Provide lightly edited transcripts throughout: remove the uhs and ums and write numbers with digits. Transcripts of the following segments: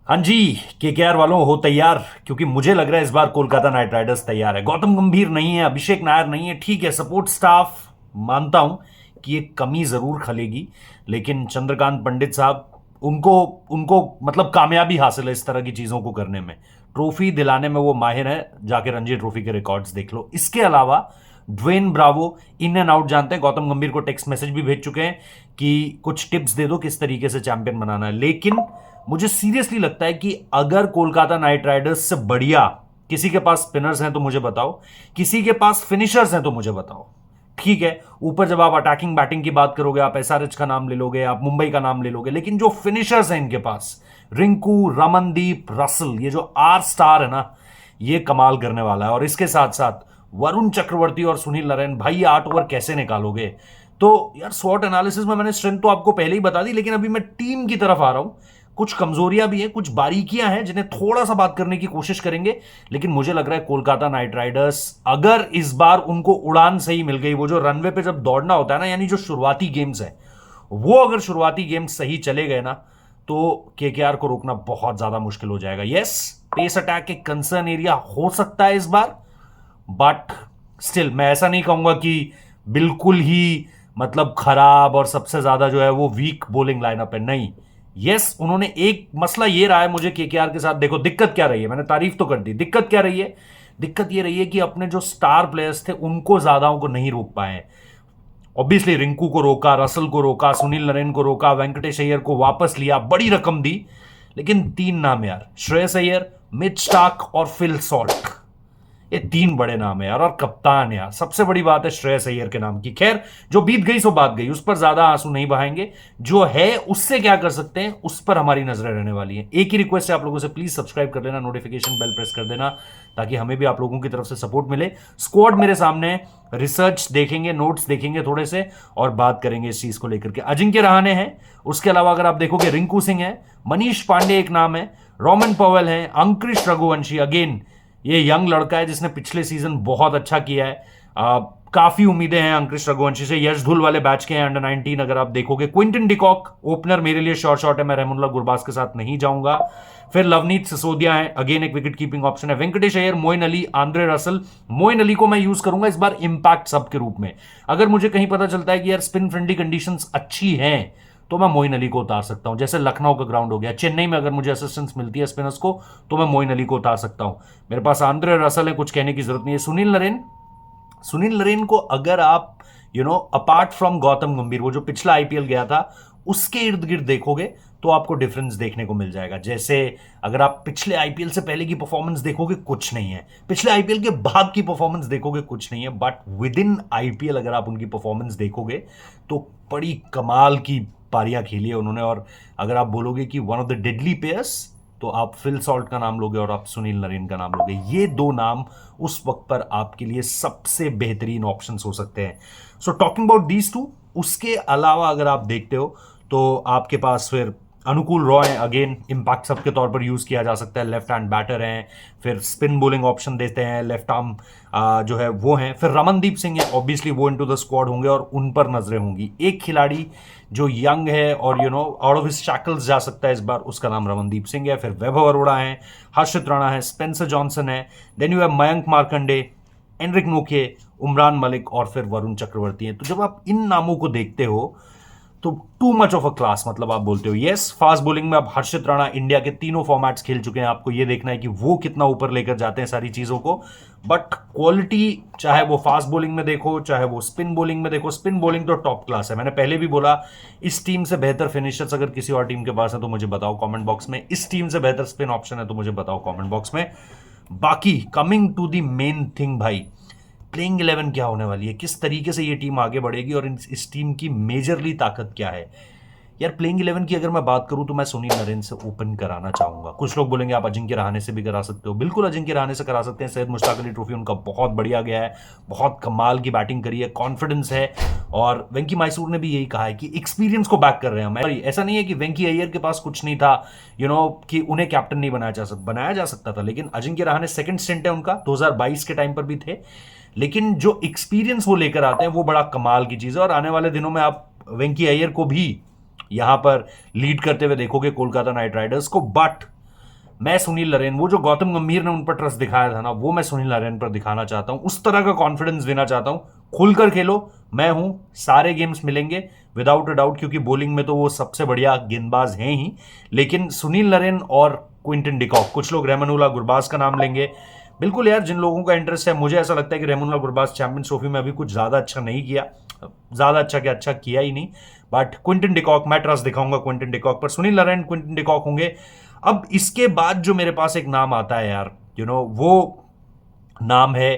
हाँ जी। केकेआर वालों हो तैयार, क्योंकि मुझे लग रहा है इस बार कोलकाता नाइट राइडर्स तैयार है। गौतम गंभीर नहीं है, अभिषेक नायर नहीं है, ठीक है, सपोर्ट स्टाफ मानता हूं कि एक कमी जरूर खलेगी, लेकिन चंद्रकांत पंडित साहब, उनको उनको मतलब कामयाबी हासिल है इस तरह की चीजों को करने में। ट्रॉफी दिलाने में वो माहिर है, जाके रणजी ट्रॉफी के रिकॉर्ड्स देख लो। इसके अलावा Dwayne Bravo in and out जानते हैं, गौतम गंभीर को टेक्स्ट मैसेज भी भेज चुके हैं कि कुछ टिप्स दे दो किस तरीके से चैंपियन बनाना है। लेकिन मुझे सीरियसली लगता है कि अगर कोलकाता नाइट राइडर्स से बढ़िया किसी के पास स्पिनर्स हैं तो मुझे बताओ, किसी के पास फिनिशर्स हैं तो मुझे बताओ। ठीक है, ऊपर जब आप अटैकिंग बैटिंग की बात करोगे, आप एसआरएच का नाम ले लोगे, आप मुंबई का नाम ले लोगे, लेकिन जो फिनिशर्स हैं इनके पास, रिंकू, रमनदीप, रसल, ये जो आर स्टार है ना, ये कमाल करने वाला है। और इसके साथ साथ वरुण चक्रवर्ती और सुनील नारायण, भाई ये 8 ओवर कैसे निकालोगे? तो यार स्वॉट एनालिसिस में मैंने स्ट्रेंथ तो आपको पहले ही बता दी, लेकिन अभी मैं टीम की तरफ आ रहा हूं। कुछ कमजोरियां भी हैं, कुछ बारीकियां हैं जिन्हें थोड़ा सा बात करने की कोशिश करेंगे। लेकिन मुझे लग रहा है कोलकाता नाइट राइडर्स, अगर इस बार उनको उड़ान सही मिल गई, वो जो रनवे पे जब दौड़ना होता है ना, यानी जो शुरुआती गेम्स है, वो अगर शुरुआती गेम्स सही चले गए ना, तो केकेआर को रोकना बहुत ज्यादा मुश्किल हो जाएगा। यस, पेस अटैक एक कंसर्न एरिया हो सकता है इस बार, बट स्टिल मैं ऐसा नहीं कहूंगा कि बिल्कुल ही मतलब खराब और सबसे ज्यादा जो है वो वीक बॉलिंग लाइनअप है, नहीं। यस, उन्होंने एक मसला ये रहा है मुझे केकेआर के साथ, देखो दिक्कत क्या रही है, मैंने तारीफ तो कर दी, दिक्कत क्या रही है? दिक्कत ये रही है कि अपने जो स्टार प्लेयर्स थे उनको ज्यादाओं को नहीं रोक पाए। ऑब्वियसली रिंकू को रोका, रसल को रोका, सुनील नरेन को रोका, वेंकटेश अय्यर को वापस लिया, बड़ी रकम दी, लेकिन 3 नाम यार, श्रेयस अय्यर, मिच स्टार्क और फिल सॉल्ट, ये 3 बड़े नाम है यार। और कप्तान यार, सबसे बड़ी बात है श्रेयस अय्यर के नाम की। खैर, जो बीत गई सो बात गई, उस पर ज्यादा आंसू नहीं बहाएंगे। जो है उससे क्या कर सकते हैं, उस पर हमारी नजरें रहने वाली हैं। एक ही रिक्वेस्ट है आप लोगों से, प्लीज सब्सक्राइब कर लेना, नोटिफिकेशन बेल प्रेस कर देना, ताकि हमें भी आप लोगों की तरफ से सपोर्ट मिले। स्क्वाड मेरे सामने है, रिसर्च देखेंगे, नोट्स देखेंगे थोड़े से, और बात करेंगे इस चीज को लेकर के। अजिंक्य रहाणे हैं, उसके अलावा अगर आप देखोगे रिंकू सिंह है, मनीष पांडे एक नाम है, रोमन पवेल है, अंकुरिश रघुवंशी, अगेन ये यंग लड़का है जिसने पिछले सीजन बहुत अच्छा किया है। काफी उम्मीदें हैं अंकुरिश रघुवंशी से, यश धुल वाले बैच के हैं, अंडर 19 अगर आप देखोगे। क्विंटन डिकॉक ओपनर मेरे लिए शॉर्ट है, मैं रहमुल्ला गुरबाज के साथ नहीं जाऊंगा। फिर लवनीत सिसोदिया है, अगेन एक विकेट कीपिंग ऑप्शन है। Venkatesh Iyer, Moeen Ali, Andre Russell. मोइन अली को मैं यूज करूंगा इस बार इंपैक्ट सब के रूप में। अगर मुझे कहीं पता चलता है कि यार स्पिन फ्रेंडली कंडीशंस अच्छी हैं, तो मैं मोइन अली को उतार सकता हूं। जैसे लखनऊ का ग्राउंड हो गया, चेन्नई में अगर मुझे असिस्टेंस मिलती है स्पिनर्स को, तो मैं मोइन अली को उतार सकता हूं। मेरे पास आंद्रे रसल है, कुछ कहने की जरूरत नहीं है। सुनील नरेन को अगर आप अपार्ट फ्रॉम गौतम गंभीर, वो जो पिछला आईपीएल गया था, उसके इर्द गिर्द देखोगे तो आपको डिफरेंस देखने को मिल जाएगा। जैसे अगर आप पिछले आईपीएल से पहले की परफॉर्मेंस देखोगे, कुछ नहीं है, पिछले आईपीएल के बाद की परफॉर्मेंस देखोगे, कुछ नहीं है, बट विद इन आईपीएल अगर आप उनकी परफॉर्मेंस देखोगे तो बड़ी कमाल की पारियां खेली है उन्होंने। और अगर आप बोलोगे कि one of the deadly players, तो आप फिल सॉल्ट का नाम लोगे और आप सुनील नरेन का नाम लोगे। ये 2 नाम उस वक्त पर आपके लिए सबसे बेहतरीन ऑप्शंस हो सकते हैं। So talking about these two, उसके अलावा अगर आप देखते हो तो आपके पास फिर अनुकूल रॉय, अगेन इंपैक्ट सब के तौर पर यूज किया जा सकता है, लेफ्ट हैंड बैटर हैं। फिर स्पिन बॉलिंग ऑप्शन देते हैं, लेफ्ट आर्म जो है वो हैं। फिर रमनदीप सिंह है, ऑब्वियसली वो इनटू द स्क्वाड होंगे और उन पर नजरें होंगी। एक खिलाड़ी जो यंग है और आउट ऑफ हिज शैकल्स जा सकता है इस बार, उसका नाम रमनदीप सिंह है। फिर वैभव अरोड़ा है, हर्षित राणा है, स्पेंसर जॉनसन है, then you have Mayank Markande, Anrich नोखे, उमरान मलिक और फिर वरुण चक्रवर्ती हैं। तो जब आप इन नामों को देखते हो तो too much of a class, मतलब आप बोलते हो। यस, फास्ट बॉलिंग में अब हर्षित राणा इंडिया के तीनों फॉर्मेट्स खेल चुके हैं, आपको ये देखना है कि वो कितना ऊपर लेकर जाते हैं सारी चीजों को। बट क्वालिटी, चाहे वो फास्ट बॉलिंग में देखो, चाहे वो स्पिन बॉलिंग में देखो, स्पिन बॉलिंग तो टॉप क्लास है। मैंने पहले भी बोला, इस टीम से बेहतर फिनिशर्स अगर किसी और टीम के पास है तो मुझे बताओ कमेंट बॉक्स में, इस टीम से बेहतर स्पिन ऑप्शन है तो मुझे बताओ कमेंट बॉक्स में। बाकी coming to the main thing भाई, प्लेइंग 11 क्या होने वाली है, किस तरीके से ये टीम आगे बढ़ेगी और इस टीम की मेजरली ताकत क्या है। यार प्लेइंग 11 की अगर मैं बात करूं तो मैं सुनील नरेन से ओपन कराना चाहूंगा। कुछ लोग बोलेंगे आप अजिंक्य रहाणे से भी करा सकते हो, बिल्कुल अजिंक्य रहाणे से करा सकते हैं। सैयद मुश्ताक अली ट्रॉफी उनका बहुत बढ़िया गया है, बहुत कमाल की बैटिंग करी है, कॉन्फिडेंस है। और वेंकी मैसूर ने भी यही कहा है कि एक्सपीरियंस को बैक कर रहे हैं हम। ऐसा नहीं है कि वेंकी अय्यर के पास कुछ नहीं था, कि उन्हें कैप्टन नहीं बनाया जा सकता था, लेकिन अजिंक्य रहाणे सेकंड स्टिंट है उनका, 2022 के टाइम पर भी थे, लेकिन जो एक्सपीरियंस वो लेकर आते हैं वो बड़ा कमाल की चीज है। और आने वाले दिनों में आप वेंकी अय्यर को भी यहां पर लीड करते हुए देखोगे कोलकाता नाइट राइडर्स को। बट मैं सुनील नरेन, वो जो गौतम गंभीर ने उन पर ट्रस्ट दिखाया था ना, वो मैं सुनील नरेन पर दिखाना चाहता हूं, उस तरह का कॉन्फिडेंस देना चाहता हूं। खुलकर खेलो, मैं हूं, सारे गेम्स मिलेंगे विदाउट अ डाउट, क्योंकि बॉलिंग में तो वो सबसे बढ़िया गेंदबाज हैं ही। लेकिन सुनील नरेन और क्विंटन डिकॉक, कुछ लोग रेमनुल्लाह गुरबाज का नाम लेंगे, बिल्कुल यार, जिन लोगों का इंटरेस्ट है, मुझे ऐसा लगता है कि रेमनुल्लाह गुरबाज चैंपियंस ट्रॉफी में अभी कुछ ज्यादा अच्छा नहीं किया, ज्यादा अच्छा क्या, अच्छा किया ही नहीं। बट क्विंटन डिकॉक, मैं ट्रस्ट दिखाऊंगा क्विंटन डिकॉक पर, सुनील नारायण, क्विंटन डिकॉक होंगे। अब इसके बाद जो मेरे पास एक नाम आता है यार, वो नाम है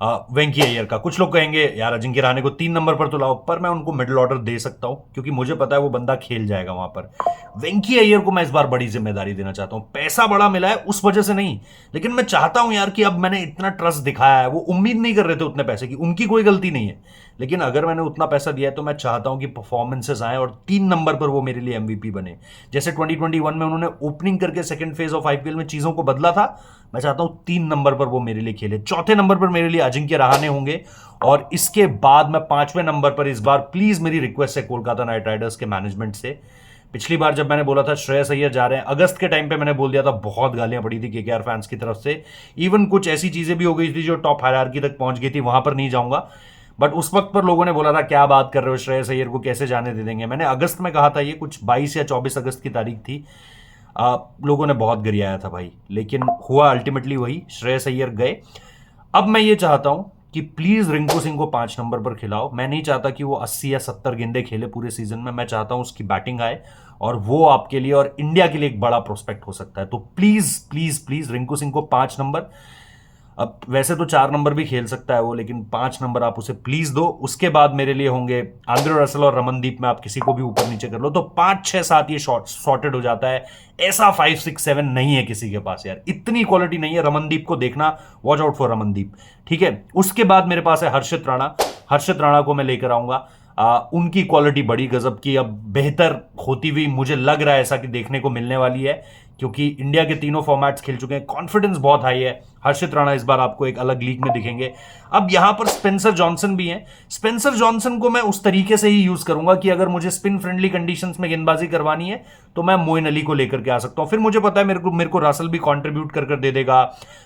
वेंकी अय्यर का। कुछ लोग कहेंगे यार अजिंक्य रहाणे को 3 नंबर पर तो लाओ, पर मैं उनको मिडिल ऑर्डर दे सकता हूं, क्योंकि मुझे पता है वो बंदा खेल जाएगा वहां पर। वेंकी अय्यर को मैं इस बार बड़ी जिम्मेदारी देना चाहता हूं, पैसा बड़ा मिला है उस वजह से नहीं, लेकिन मैं चाहता हूं यार कि अब मैंने इतना ट्रस्ट दिखाया है, वो उम्मीद नहीं कर रहे थे उतने पैसे की, उनकी कोई गलती नहीं है, लेकिन अगर मैंने उतना पैसा दिया है तो मैं चाहता हूं कि परफॉर्मेंसेस आए और 3 नंबर पर वो मेरे लिए एमवीपी बने। जैसे 2021 में उन्होंने ओपनिंग करके सेकंड फेज ऑफ आईपीएल में चीजों को बदला था, मैं चाहता हूं 3 नंबर पर वो मेरे लिए खेले। चौथे नंबर पर मेरे लिए अजिंक्य रहाणे होंगे, और इसके बाद मैं 5वें नंबर पर, इस बार प्लीज मेरी रिक्वेस्ट है कोलकाता नाइट राइडर्स के मैनेजमेंट से, पिछली बार जब मैंने बोला था श्रेयस अय्यर जा रहे हैं, अगस्त के टाइम पे मैंने बोल दिया था, बहुत गालियां पड़ी थी केकेआर फैंस की तरफ से, इवन कुछ ऐसी चीजें भी हो गई थी जो टॉप हायरार्की तक पहुंच गई थी, वहां पर नहीं जाऊंगा, बट उस वक्त पर लोगों ने बोला था क्या बात कर रहे हो, श्रेयस अय्यर को कैसे जाने दे देंगे। मैंने अगस्त में कहा था, ये कुछ 22 या 24 अगस्त की तारीख थी। लोगों ने बहुत गरियाया था भाई, लेकिन हुआ अल्टीमेटली वही, श्रेयस अय्यर गए। अब मैं ये चाहता हूं कि प्लीज रिंकू सिंह को 5 नंबर पर खिलाओ। मैं नहीं चाहता कि वो 80 या 70 गेंदे खेले पूरे सीजन में, मैं चाहता हूं उसकी बैटिंग आए, और वो आपके लिए और इंडिया के लिए एक बड़ा प्रोस्पेक्ट हो सकता है। तो please please please Rinku Singh को 5 नंबर, अब वैसे तो 4 नंबर भी खेल सकता है वो, लेकिन 5 नंबर आप उसे प्लीज दो। उसके बाद मेरे लिए होंगे आंद्रे रसल और रमनदीप में, आप किसी को भी ऊपर नीचे कर लो, तो 5 6 7 ये शॉट सॉर्टेड हो जाता है। ऐसा 5 6 7 नहीं है किसी के पास यार, इतनी क्वालिटी नहीं है। रमनदीप को देखना, वॉच आउट फॉर रमनदीप, ठीक है। उसके बाद मेरे पास है हर्षित राणा। हर्षित राणा को मैं लेकर आऊंगा, उनकी क्वालिटी बड़ी गजब की, अब बेहतर होती हुई मुझे लग रहा है ऐसा कि देखने को मिलने वाली है, क्योंकि इंडिया के तीनों फॉर्मेट्स खेल चुके हैं, कॉन्फिडेंस बहुत हाई है। हर्षित राणा इस बार आपको एक अलग लीग में दिखेंगे। अब यहां पर स्पेंसर जॉनसन भी हैं। स्पेंसर जॉनसन को मैं उस तरीके से ही यूज करूंगा कि अगर मुझे स्पिन फ्रेंडली कंडीशंस में गेंदबाजी करवानी है तो मैं मोइन अली को लेकर के आ सकता हूं। फिर मुझे पता है मेरे को रसल भी कंट्रीब्यूट कर दे देगा,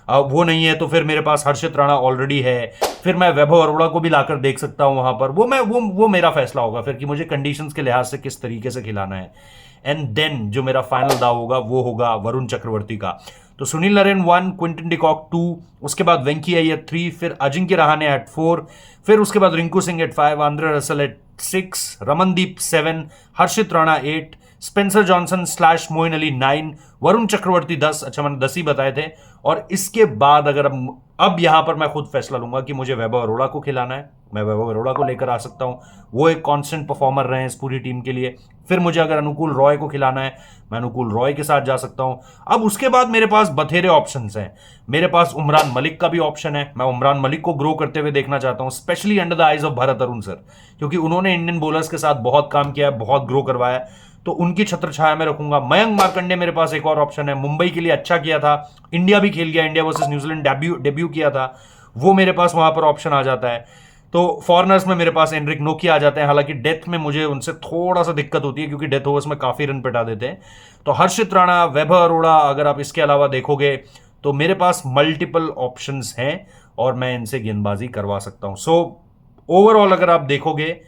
वो नहीं है तो फिर मेरे पास हर्षित राणा ऑलरेडी है, फिर मैं वैभव अरोड़ा को भी लाकर देख सकता हूं वहां पर। वो मेरा फैसला होगा फिर कि मुझे कंडीशंस के लिहाज से किस तरीके से खिलाना है। एंड देन जो मेरा फाइनल दाव होगा वो होगा वरुण चक्रवर्ती का। तो सुनील नरेन 1, क्विंटन डिकॉक 2, उसके बाद वेंकी अय्यर 3, फिर अजिंक्य रहाणे एट 4, फिर उसके बाद Rinku Singh at 5, Andre Russell at 6, Ramandeep 7, Harshit Rana 8, Spencer Johnson / Moeen Ali 9, Varun Chakravarthy 10, अच्छा मैंने 10 ही बताए थे। और इसके बाद अगर अब यहां पर मैं खुद फैसला लूंगा कि मुझे वैभव अरोड़ा को खिलाना है, मैं वैभव अरोड़ा को लेकर आ सकता हूं, वो एक कांस्टेंट परफॉर्मर रहे हैं इस पूरी टीम के लिए। फिर मुझे अगर अनुकूल रॉय को खिलाना है, मैं अनुकूल रॉय के साथ जा सकता हूं। अब उसके बाद मेरे पास बथेरे ऑप्शंस हैं। मेरे पास उमरान मलिक का भी ऑप्शन है, मैं उमरान मलिक को ग्रो करते हुए देखना चाहता हूं, specially under the eyes of Bharat Arun sir, क्योंकि उन्होंने इंडियन बॉलर्स के साथ बहुत काम किया है, बहुत ग्रो करवाया है, तो उनकी छत्र छाया में रखूंगा। मयंक मार्कंडे मेरे पास एक और ऑप्शन है, मुंबई के लिए अच्छा किया था, इंडिया भी खेल गया, इंडिया वर्सेस न्यूजीलैंड डेब्यू किया था, वो मेरे पास वहां पर ऑप्शन आ जाता है। तो फॉरनर्स में मेरे पास एनरिक नोकी आ जाते हैं, हालांकि डेथ में मुझे उनसे थोड़ा सा दिक्कत होती है क्योंकि डेथ ओवर्स में काफी रन पिटा देते हैं। तो हर्षित राणा, वैभव अरोड़ा, अगर आप इसके अलावा देखोगे तो मेरे पास मल्टीपल ऑप्शंस हैं और मैं इनसे गेंदबाजी करवा सकता हूं। सो ओवरऑल अगर आप देखोगे,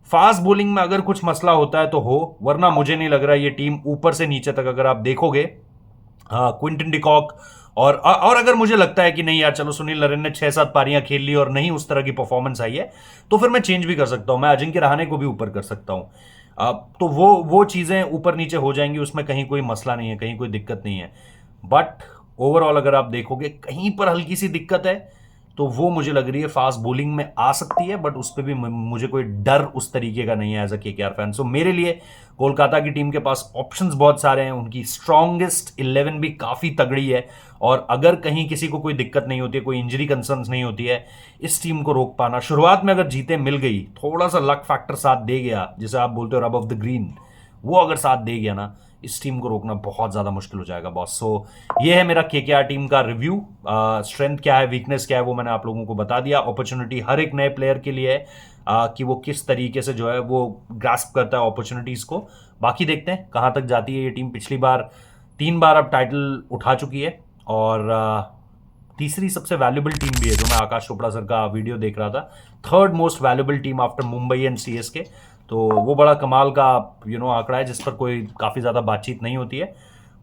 फास्ट बॉलिंग में अगर कुछ मसला होता है तो हो, वरना मुझे नहीं लग रहा ये टीम ऊपर से नीचे तक अगर आप देखोगे, क्विंटन डिकॉक और अगर मुझे लगता है कि नहीं यार चलो सुनील नरेन ने 6 7 पारियां खेल ली और नहीं उस तरह की परफॉर्मेंस आई है, तो फिर मैं चेंज भी कर सकता हूं, मैं अजिंक्य रहाणे को भी ऊपर कर सकता हूं। तो वो चीजें ऊपर नीचे हो जाएंगी, उसमें कहीं कोई मसला नहीं है, कहीं कोई दिक्कत नहीं है। बट ओवरऑल अगर आप देखोगे कहीं पर हल्की सी दिक्कत है, तो वो मुझे लग रही है फास्ट बॉलिंग में आ सकती है, बट उस पर भी मुझे कोई डर उस तरीके का नहीं है एज अ केकेआर फैन। सो मेरे लिए कोलकाता की टीम के पास ऑप्शंस बहुत सारे हैं, उनकी स्ट्रॉन्गेस्ट 11 भी काफी तगड़ी है, और अगर कहीं किसी को कोई दिक्कत नहीं होती है, कोई इंजरी कंसर्न्स नहीं होती है, इस टीम को रोक पाना, शुरुआत में अगर जीते मिल गई, थोड़ा सा लक फैक्टर साथ दे गया, जिसे आप बोलते हो रब ऑफ द ग्रीन, वो अगर साथ दे गया ना, इस टीम को रोकना बहुत ज्यादा मुश्किल हो जाएगा बॉस। सो ये है मेरा केकेआर टीम का रिव्यू। स्ट्रेंथ क्या है, वीकनेस क्या है, वो मैंने आप लोगों को बता दिया। अपॉर्चुनिटी हर एक नए प्लेयर के लिए है कि वो किस तरीके से जो है वो ग्रास्प करता है अपॉर्चुनिटीज को। बाकी देखते हैं कहां तक जाती है ये टीम। पिछली बार 3 बार अब टाइटल उठा चुकी है और तीसरी सबसे वैल्यूबल टीम भी है, जो मैं आकाश चोपड़ा सर का वीडियो देख रहा था, third most valuable team after Mumbai and CSK. तो वो बड़ा कमाल का आंकड़ा है जिस पर कोई काफ़ी ज़्यादा बातचीत नहीं होती है।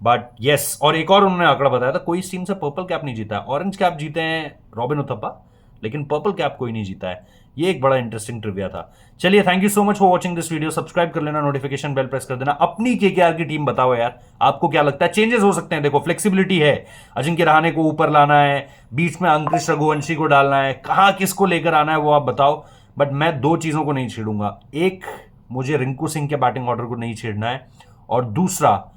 बट यस, और एक और उन्होंने आंकड़ा बताया था, कोई इस टीम से पर्पल कैप नहीं जीता है। ऑरेंज कैप जीते हैं रॉबिन उथप्पा, लेकिन पर्पल कैप कोई नहीं जीता है। ये एक बड़ा इंटरेस्टिंग ट्रिविया था। चलिए, thank you so much for watching this video. Subscribe कर लेना, नोटिफिकेशन बेल प्रेस कर देना। अपनी केकेआर की टीम बताओ यार, आपको क्या लगता है? चेंजेस हो सकते हैं, देखो फ्लेक्सिबिलिटी है। अजिंक्य रहाणे को ऊपर लाना है, बीच में अंकुश रघुवंशी को डालना है, कहाँ किसको लेकर आना है वो आप बताओ। बट मैं दो चीजों को नहीं छेड़ूंगा। एक, मुझे रिंकू सिंह के बैटिंग ऑर्डर को नहीं छेड़ना है, और दूसरा,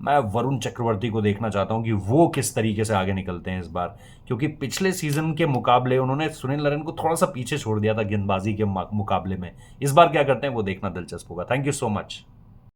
मैं वरुण चक्रवर्ती को देखना चाहता हूं कि वो किस तरीके से आगे निकलते हैं इस बार। क्योंकि पिछले सीजन के मुकाबले उन्होंने सुनील नरेन को थोड़ा सा पीछे छोड़ दिया था गेंदबाजी के मुकाबले में। इस बार क्या करते हैं वो देखना दिलचस्प होगा। Thank you so much.